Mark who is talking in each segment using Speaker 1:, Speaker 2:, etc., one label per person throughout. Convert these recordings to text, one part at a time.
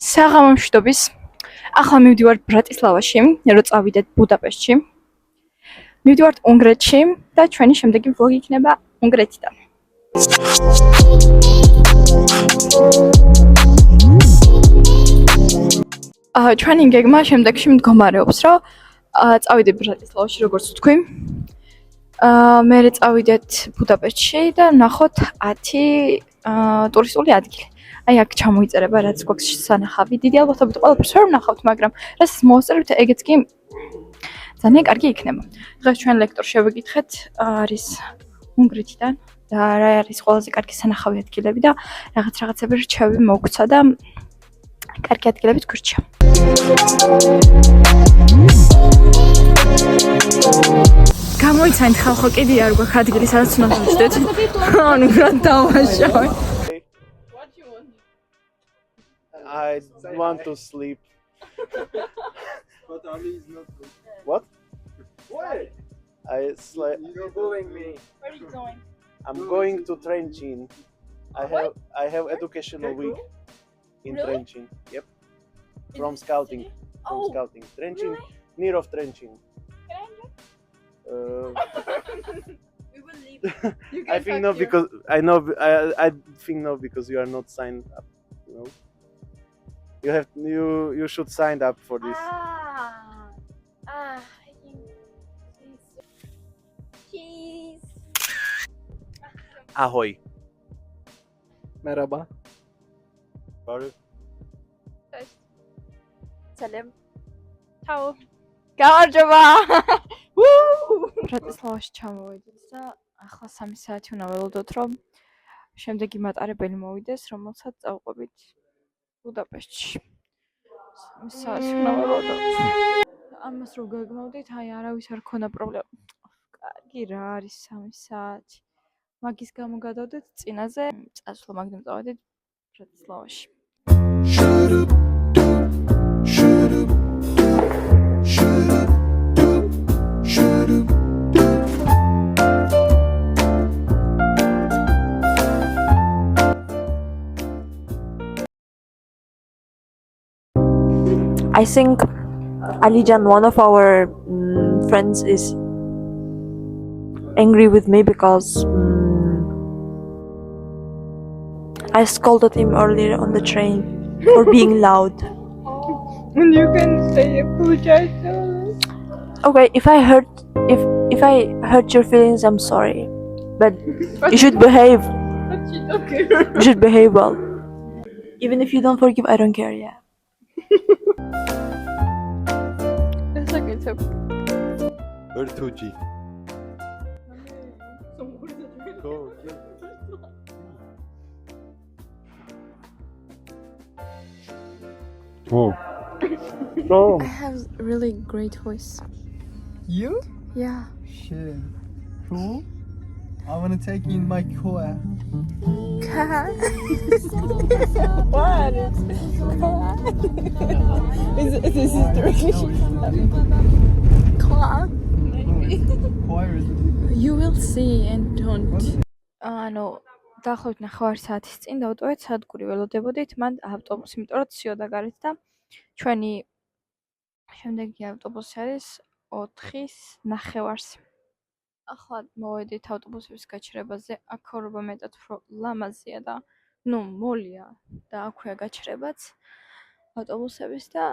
Speaker 1: საღამომშვიდობის. ახლა მივდივართ ბრატისლავაში, რომ წავიდეთ ბუდაპეშტში. მივდივართ უნგრეთში და ჩვენი შემდეგი ვლოგი იქნება უნგრეთიდან. ჩვენი გეგმა შემდეგში მდგომარეობს, რომ წავიდეთ ბრატისლავაში, როგორც ვთქვი. მერე წავიდეთ ბუდაპეშტში და ვნახოთ 10 ტურისტული ადგილი. აი აქ ჩამოიწერება რაც გვაქვს სანახავი. დიდი ალბათობით ყველაფერს ვერ ვნახავთ, მაგრამ რასაც მოვასწრებთ, ეგეც კი ძალიან კარგი იქნება. დღეს ჩვენ ლექტორს შევეკითხეთ, არის უნგრეთიდან და რა არის ყველაზე კარგი სანახავი ადგილები და რაღაცები რჩევი მოგცა და კარგი ადგილებით გვირჩია. გამოიცანით ხალხო, კიდე არ გვაქვს ადგილი, სადაც უნდა დავჭდეთ. ანუ რა დავაშავე.
Speaker 2: I want to sleep.
Speaker 3: But Ali is not good.
Speaker 2: What?
Speaker 3: Why? You're bullying me.
Speaker 1: Where are you going?
Speaker 2: I'm going to Trencin. I have educational
Speaker 3: Okay,
Speaker 2: week in
Speaker 1: Really?
Speaker 2: Trencin. Yep. From scouting. From scouting. Trencin, near of Trencin.
Speaker 1: We will leave.
Speaker 2: I think no because I think no because you are not signed up. You know. You should sign up for this.
Speaker 1: Cheese.
Speaker 2: Ahoy.
Speaker 3: Merhaba.
Speaker 2: Barı.
Speaker 1: Salam. Ciao. გამარჯობა. ბრატისლავაში ჩამოვედით და ახლა 3 საათი უნდა ველოდოთ, რომ შემდეგი მატარებელი მოვიდეს, რომელსაც წავყვებით ბუდაპეშტში. 3 საათი უნდა ველოდოთ. ამას რო გაგმოვდით, აი არავის არ ქონდა პრობლემა. კარგი რა არის 3 საათი. მაგის გამო გადავდეთ წინაზე, წასვლა მაგდენ წავედით ბრატისლავაში.
Speaker 4: I think Alijan, one of our friends, is angry with me because I scolded him earlier on the train for being loud.
Speaker 1: And you can say apologize to us.
Speaker 4: Okay, if I hurt your feelings, I'm sorry, but you should behave.
Speaker 1: But you don't care.
Speaker 4: You should behave well. Even if you don't forgive, I don't care. Yeah.
Speaker 1: It's okay, it's okay.
Speaker 2: Örtücü. Go.
Speaker 3: Oh.
Speaker 1: I have a really great voice.
Speaker 3: You?
Speaker 1: Yeah.
Speaker 3: Shit. Cool. I want to take you in my car.
Speaker 1: What? Is this You will see and don't. ანუ დაახლოებით 9 საათის წინ დავტოვეთ სადგური ველოდებოდით, მან ავტობუსი, იმიტომ რომ ციოდა გარეთ და ჩვენი შემდეგი ავტობუსი არის 4:30. ახლა მოვედით ავტობუსების გაჩერებაზე, აქ მეტად უფრო ლამაზია და მოლია და აქვეა გაჩერებაც ავტობუსების და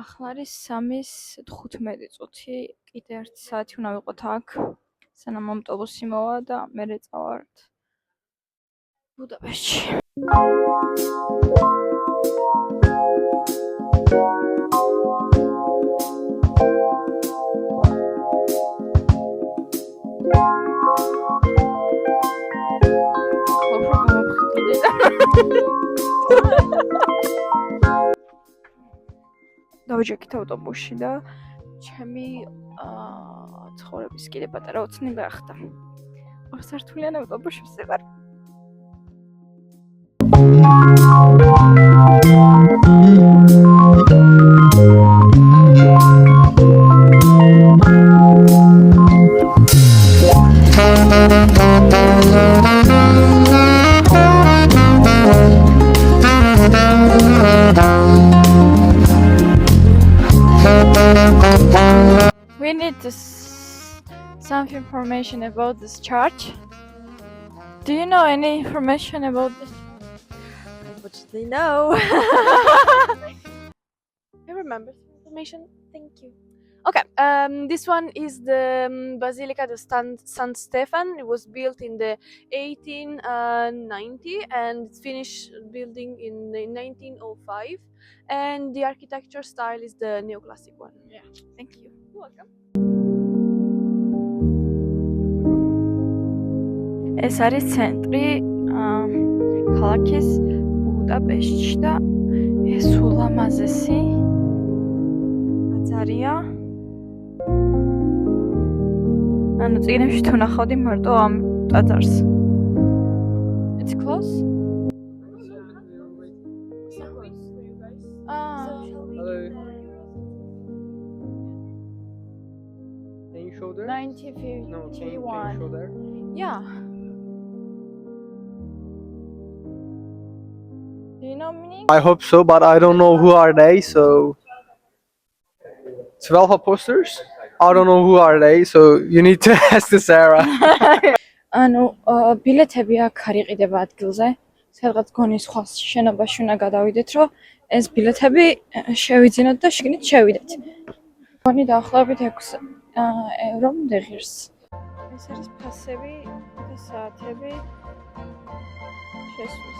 Speaker 1: ახლა არის 3:15 წუთი, კიდე 1 საათი უნდა ვიყოთ აქ, სანამ ავტობუსი მოვა და მერე წავართ ბუდაპეშტში. დავჯექით ავტობუსში და ჩემი ცხოვრების კიდე პატარა ოცნი გახდა. 2 სართულიან ავტობუსში ვიყარ. need some information about this church. Do you know any information about this?
Speaker 5: Unfortunately, no. I remember some information. Thank you. Okay, this one is the Basilica de San Stefan. It was built in the 1890 and it's finished building in 1905. And the architecture style is the neoclassic one.
Speaker 1: Yeah, thank you.
Speaker 5: You're welcome.
Speaker 1: ეს არის ცენტრი ქალაქის ბუდაპეშტში და ეს ულამაზესი ბაზარია. ანუ წიგნებში თუ ნახავდი მარტო ამ ტაძარს. It's close?
Speaker 3: Hello. Can you show there?
Speaker 1: 1951.
Speaker 3: No, can you show there?
Speaker 1: Yeah. Do you know meaning?
Speaker 3: I hope so, but I don't know who are they, so 12 posters? I don't know who are they, so you need to ask the Sarah.
Speaker 1: ანუ ბილეთები აქ არ იყიდება ადგილზე. სადღაც გონის სხვა შენობაში უნდა გადავიდეთ, რომ ეს ბილეთები შევიძინოთ და შიგნით შევიდეთ. გონი დაახლოებით 6 ევრომდე ღირს. ეს არის ფასები და საათები შესვლის.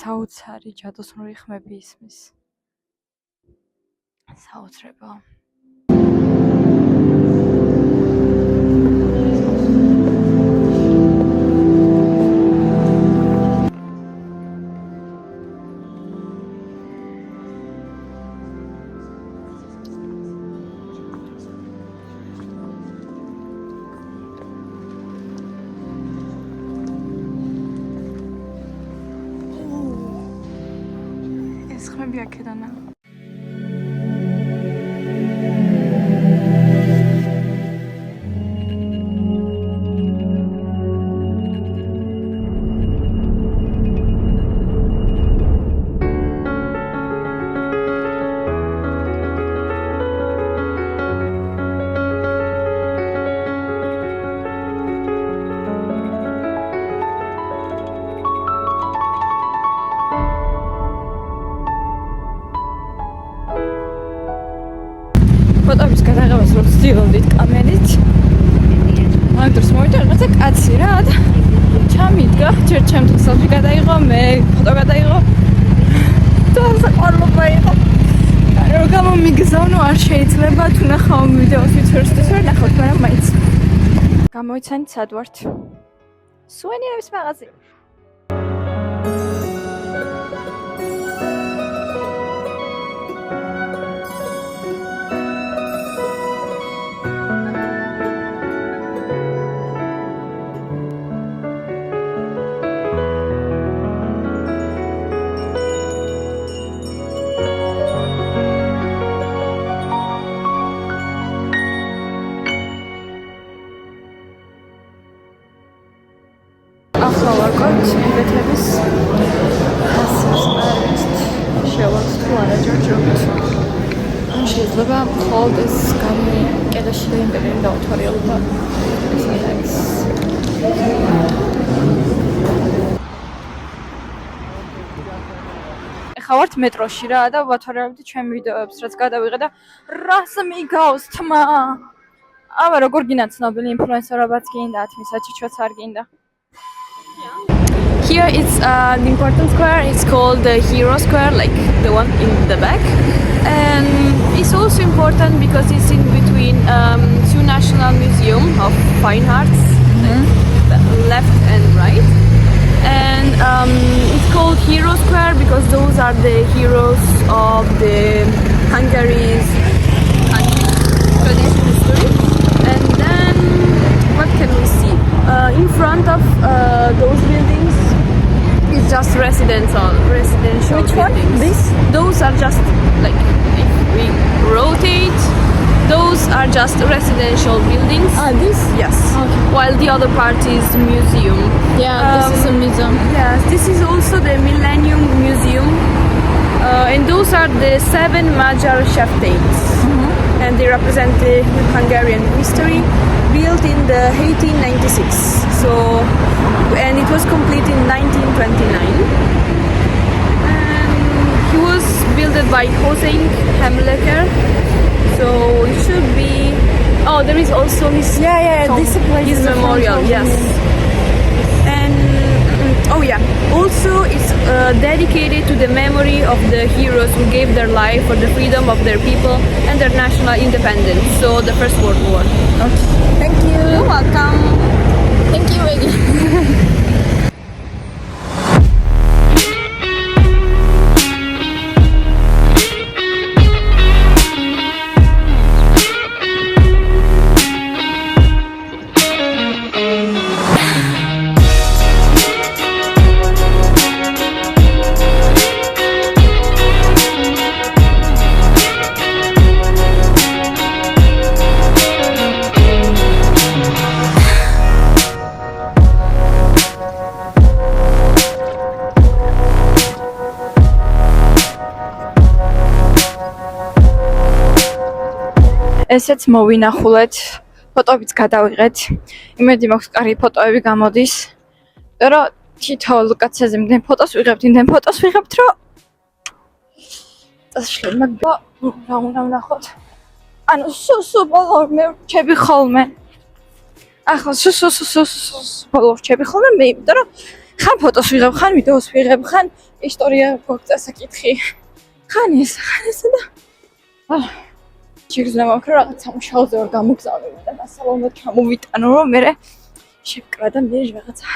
Speaker 1: საოცარი ჯადოსნური ხმები ისმის. საოცრება. ეს ხმები აქედანა. ფოტოების გადაღებას რო ვცდილობდით კამერით. მაგდროს მოვიდა რაღაცა კაცი რა და ჩამიდგა, ჯერ ჩემთვის სელფი გადაიღო, მე ფოტო გადაიღო. და საყვარლობა იყო. რო გამომიგზავნო არ შეიძლება თუ ნახავ ვიდეოს ვიწვევს ვერ ნახავთ, მაგრამ მაინც. გამოიცანით სად ვართ? სუვენირების მაღაზია. ახლა ვარკვევთ ბილეთების ფასებს შევაქვს თუ არა ჯერჯერობით. შეიძლება მხოლოდ ეს კედაში და იმპერიუმი დავთვალიერებდა. ეს არის. ახლა ვართ მეტროში რა და ვათვალიერებდი ჩემ ვიდეოებს, რაც გადავიღე და რას მიგავს თმა. აბა როგორ გინდა ცნობილი ინფლუენსერებაც გინდა, თმისაჩიჩვაც არ გინდა.
Speaker 5: Here it's an important square. It's called the Hero Square, like the one in the back. And it's also important because it's in between two National Museum of Fine Arts, like left and right. And it's called Hero Square because those are the heroes of the Hungary's tradition history. And then what can we see? In front of those buildings is just residential
Speaker 1: Which one?
Speaker 5: buildings.
Speaker 1: This?
Speaker 5: Those are just like if we rotate, those are just residential buildings.
Speaker 1: This?
Speaker 5: Yes.
Speaker 1: Okay.
Speaker 5: While the other part is museum.
Speaker 1: Yeah, this is a museum.
Speaker 5: Yes, this is also the Millennium Museum. And those are the 7 major chieftains. And they represent the Hungarian history, built in the 1896. So, and it was complete in 1929. And he was built by Hossein Hamleker. So it should be. Oh, there is also his tomb,
Speaker 1: this place
Speaker 5: his
Speaker 1: is a
Speaker 5: memorial.
Speaker 1: front
Speaker 5: Yes. And oh yeah, also it's dedicated to the memory of the heroes who gave their life for the freedom of their people and their national independence. So the First World War.
Speaker 1: Thank you.
Speaker 5: You're welcome.
Speaker 1: Thank you, Eggy. ესეც მოვინახულეთ, ფოტოებიც გადავიღეთ. იმედი მაქვს, კარგი ფოტოები გამოდის. რომ თითოეულ კაცზე იმდენ ფოტოს ვიღებთ, რომ წაშლები მაგ რა უნდა ვნახოთ. ანუ სუ ბოლო მე რჩები ხოლმე. ახლა სუ ბოლო რჩები ხოლმე მე, იმიტომ რომ ხან ფოტოს ვიღებ, ხან ვიდეოს ვიღებ, ხან ისტორია გვაქვს წასაკითხი. ხან ესა და შეგრძნება რომ რაღაც სამუშაოზე ვარ გამოგზავნილი და დასალონად ჩამოვიტანო რომ მე შევკრა და მე რაღაცა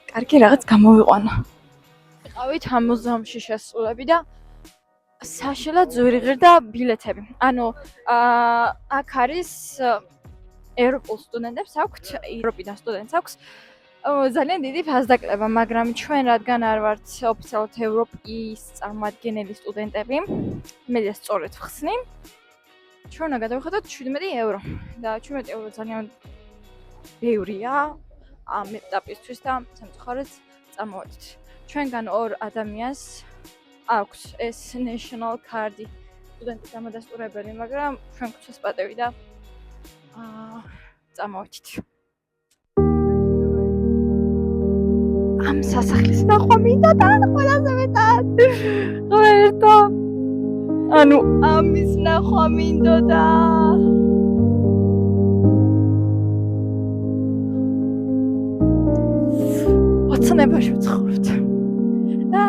Speaker 1: კარგი რაღაც გამოვიყვანო. ვიყავით ამ მუზეუმში შესულები და საშინელად ძვირი ღირდა ბილეთები. ანუ აქ არის ევროპულ სტუდენტებს აქვთ, ევროპიდან სტუდენტს აქვს ძალიან დიდი ფასდაკლება, მაგრამ ჩვენ რადგან არ ვართ ოფიციალურად ევროპის წარმომადგენელი სტუდენტები, მე ეს სწორედ ვხსნი. ჩვენ უნდა გადავიხადოთ 17 евро. და 17 евро ძალიან ბევრია ამ ეტაპისთვის და სამწუხაროდ წამოვედით. ჩვენგან 2 ადამიანს აქვს ეს national card-ი სტუდენტის დამადასტურებელი, მაგრამ ჩვენ გვცეს პატევი და წამოვედით. ამ სასახლის ნახვა მინდა და ყველაზე მეტად. ღერტო. ანუ ამის ნახვა მინდოდა. ოცნებაში ვცხოვრობთ. და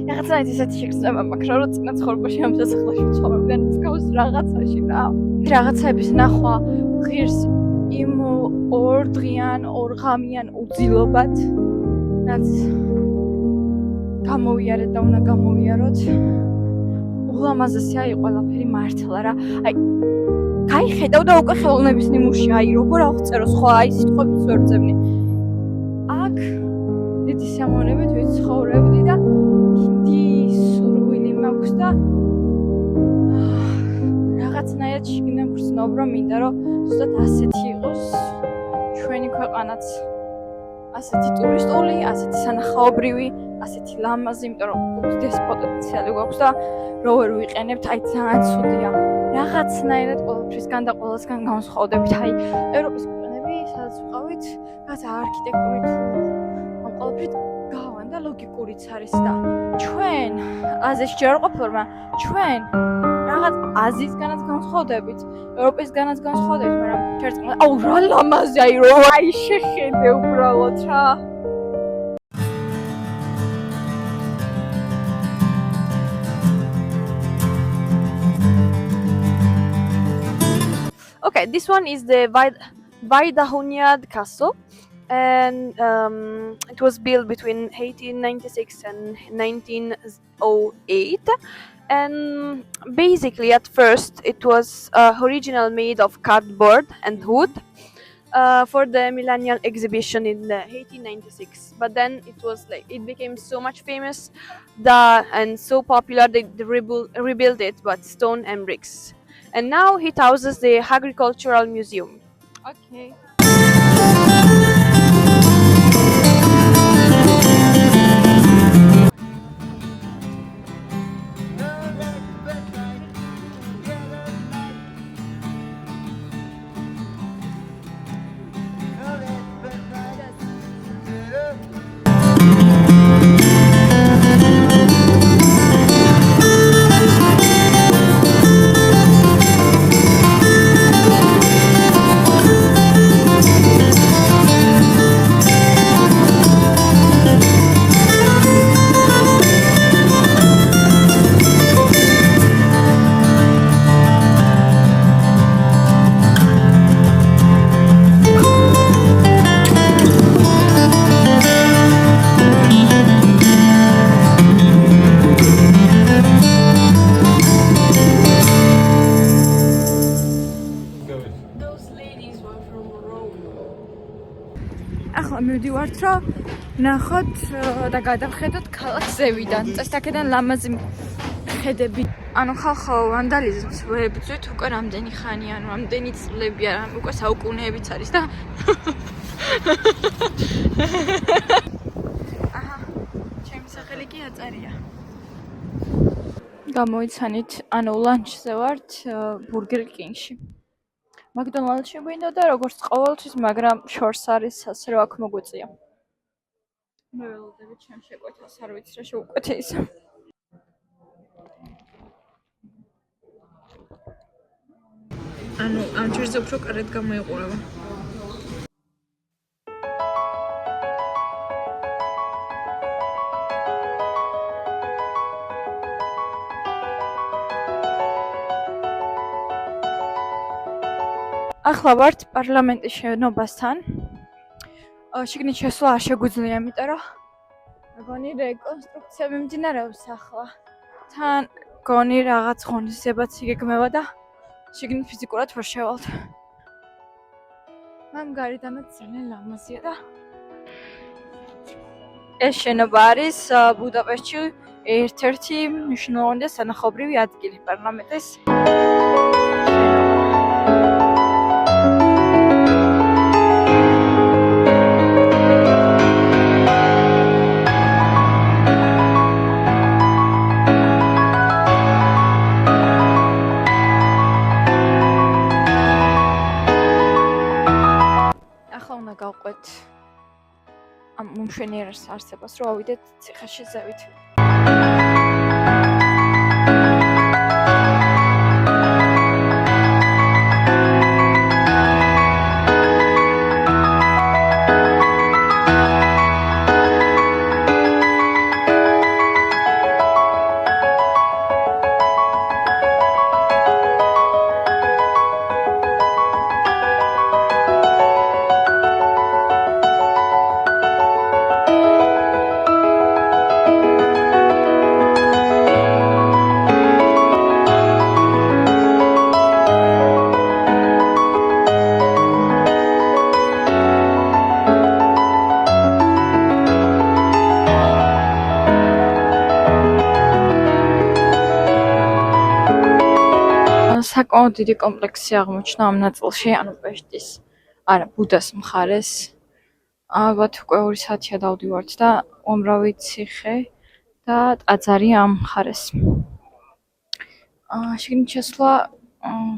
Speaker 1: რაღაცნაირად ისეთი შეგრძნება მაქვს, რომ წინა ცხოვრებაში ამ სასახლეში ვცხოვრობდნენ მსგავს რაღაცაში რა. რაღაცების ნახვა ღირს იმ 2 დღიან, 2 ღამიან უძილობად, რაც გამოვიარეთ და უნდა გამოვიაროთ. ულამაზესია აი ყველაფერი მართლა რა. აი გაიხედავ და უკვე ხელოვნების ნიმუშია, აი როგორ აღწერო სხვა აი სიტყვებს ვერ ვძებნი. აქ დიდი სიამოვნებით ვიცხოვრებდი და დიდი სურვილი მაქვს და რაღაცნაირად შიგნიდან გრძნობ რომ მინდა რომ ზუსტად ასეთი იყოს ჩვენი ქვეყანაც, ასეთი ტურისტული, ასეთი სანახაობრივი, ასეთი ლამაზი, იმიტომ რომ უდიდეს პოტენციალი გვაქვს და რო ვერ ვიყენებთ, აი ძალიან ცუდია. რაღაცნაირად ყველაფრისგან და ყველასგან განსხვავდებით. აი ევროპის ქვეყნები, სადაც ვიყავით, რაღაც არქიტექტურით ამ ყველაფრით გავან და ლოგიკურიც არის და ჩვენ აზიაში ჯერ არ ყოფილ, მაგრამ ჩვენ რაღაც აზიისგანაც განსხვავდებით, ევროპისგანაც განსხვავდებით, მაგრამ ჩერწმუნდა. აუ რა ლამაზია, აი შეხედე უბრალოდ რა. Okay, this one is the Vaidahunyad Castle, and it was built between 1896 and 1908. And basically, at first, it was originally made of cardboard and wood for the Millennial Exhibition in the 1896. But then it became so much famous and so popular they rebuilt it with stone and bricks. And now it houses the Agricultural Museum. Okay. ახლა მივდივართ რომ ნახოთ და გადავხედოთ ქალაქს ზევიდან. წესდაკედან ლამაზი ხედები. ანუ ხალხო ვანდალიზმს ვებძვით უკვე რამდენი ხანი, ანუ რამდენი წლები არა, უკვე საუკუნეებიც არის და აჰა, ჩემი სახელი კი აწერია. გამოიცანით, ანუ ლანჩზე ვართ ბურგერ კინგში. მაკდონალდში გვინდოდა როგორც ყოველთვის, მაგრამ შორს არის ასე რომ აქ მოგვიწია. მე ველოდებით ჩემ შეკვეთას, არ ვიცი რა შევკვეთე ის. ანუ ამ ჯერზე უფრო კარგად გამოიყურება. ახლა ვართ პარლამენტის შენობასთან. შიგნით შესვლა არ შეგვიძლია, იმიტომ რომ მგონი რეკონსტრუქცია მიმდინარეობს ახლა. თან მგონი რაღაც ღონისძიებაც იგეგმება და შიგნით ფიზიკურად ვერ შევალთ. მაგრამ გარედანაც ძალიან ლამაზია და ეს შენობა არის ბუდაპეშტში ერთ-ერთი მნიშვნელოვანი და სანახაობრივი ადგილი პარლამენტის. გავყვეთ ამ მომშვენიერებას არსებას, რომ ავიდეთ ციხეში ზევით. საკმაოდ დიდი კომპლექსი აღმოჩნდა ამ ნაწილში, ანუ პეშტის, არა, ბუდას მხარეს. ალბათ უკვე 2 საათია დავდივართ და უამრავი ციხე და ტაძარი ამ მხარეს. შიგნით შესვლა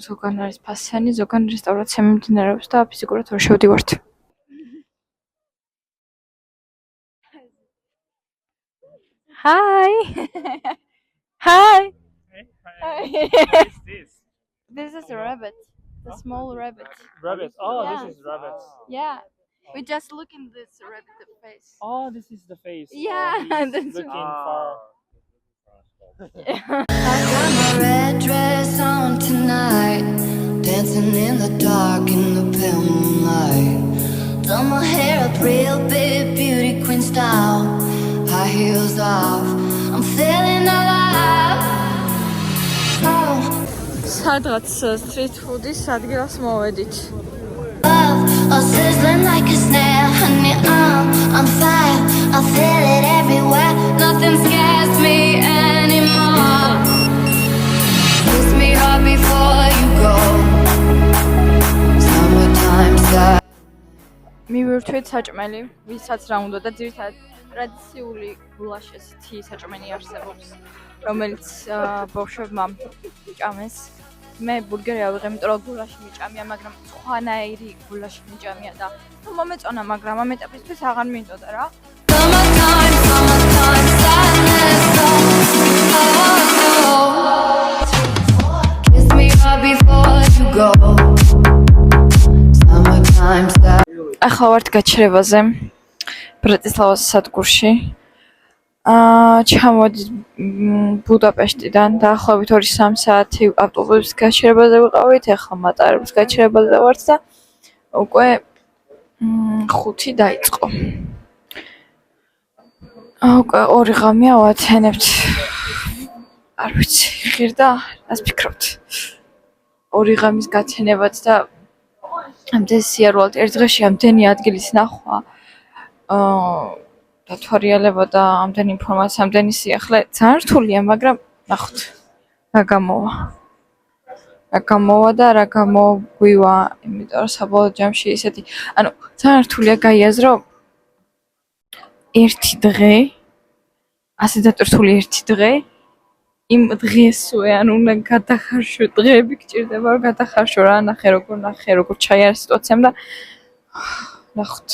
Speaker 1: ზოგან არის ფასიანი, ზოგან რესტავრაცია მიმდინარეობს და ფიზიკურად ვერ შევდივართ. Hi! Hi!
Speaker 6: What is this?
Speaker 1: This is a rabbit. The small rabbit.
Speaker 6: Rabbit. Oh,
Speaker 1: Yeah.
Speaker 6: this is rabbit.
Speaker 1: Yeah. We just look in this rabbit face.
Speaker 6: Oh, this is the face.
Speaker 1: Yeah,
Speaker 6: Oh, he's
Speaker 1: that's
Speaker 6: looking
Speaker 1: right.
Speaker 6: for.
Speaker 7: I got my red dress on tonight, dancing in the dark in the pale moonlight. Done my hair up real big, beauty queen style, high heels off, I'm feeling alive. Oh,
Speaker 1: სადღაც street food-ის ადგილას მოვედით.
Speaker 7: love, all sizzling like a snare, honey, I'm fire, I feel it everywhere, nothing scares me anymore. Kiss me hard before you go, summertime style.
Speaker 1: მივირთვით საჭმელი, ვისაც რა უნდა და ძირითადად ტრადიციული გულაში ესეთი საჭმელი არსებობს, რომელიც ბავშვებმა ჭამეს. მე ბურგერი ავიღე, იმიტომ რომ გულაში მიჭამია, მაგრამ სხვანაირი გულაში მიჭამია და ნუ მომეწონა, მაგრამ ამ ეტაპისთვის აღარ მინდოდა რა.
Speaker 7: Summertime sadness, kiss me hard before you go, summertime style.
Speaker 1: ახლა ვართ გაჩერებაზე ბრატისლავას სადგურში. ჩამოვედი ბუდაპეშტიდან, დაახლოებით 2-3 საათი ავტობუსის გაჩერებაზე ვიყავით, ახლა მატარების გაჩერებაზე ვართ და უკვე 5 დაიწყო. უკვე 2 ღამეა ვაცენებთ. არ ვიცი, ღირდა, რას ფიქრობთ? 2 ღამის გაცენებაც და ამდენ სიარულად ერთ დღეში ამდენი ადგილის ნახვა, დათვალიერება და ამდენი ინფორმაცია, ამდენი სიახლე ძალიან რთულია, მაგრამ ნახოთ რა გამოვა. რა გამოვა და რა გამოგვივა, იმიტომ რომ საბოლოო ჯამში ისეთი, ანუ ძალიან რთულია გაიაზრო ერთი დღე, ასე დატვირთული ერთი დღე, იმ დღესვე, ანუ უნდა გადახარშო, დღეები გჭირდება, რომ გადახარშო რა, ნახე როგორ ჩაიარა სიტუაციამ და ნახოთ.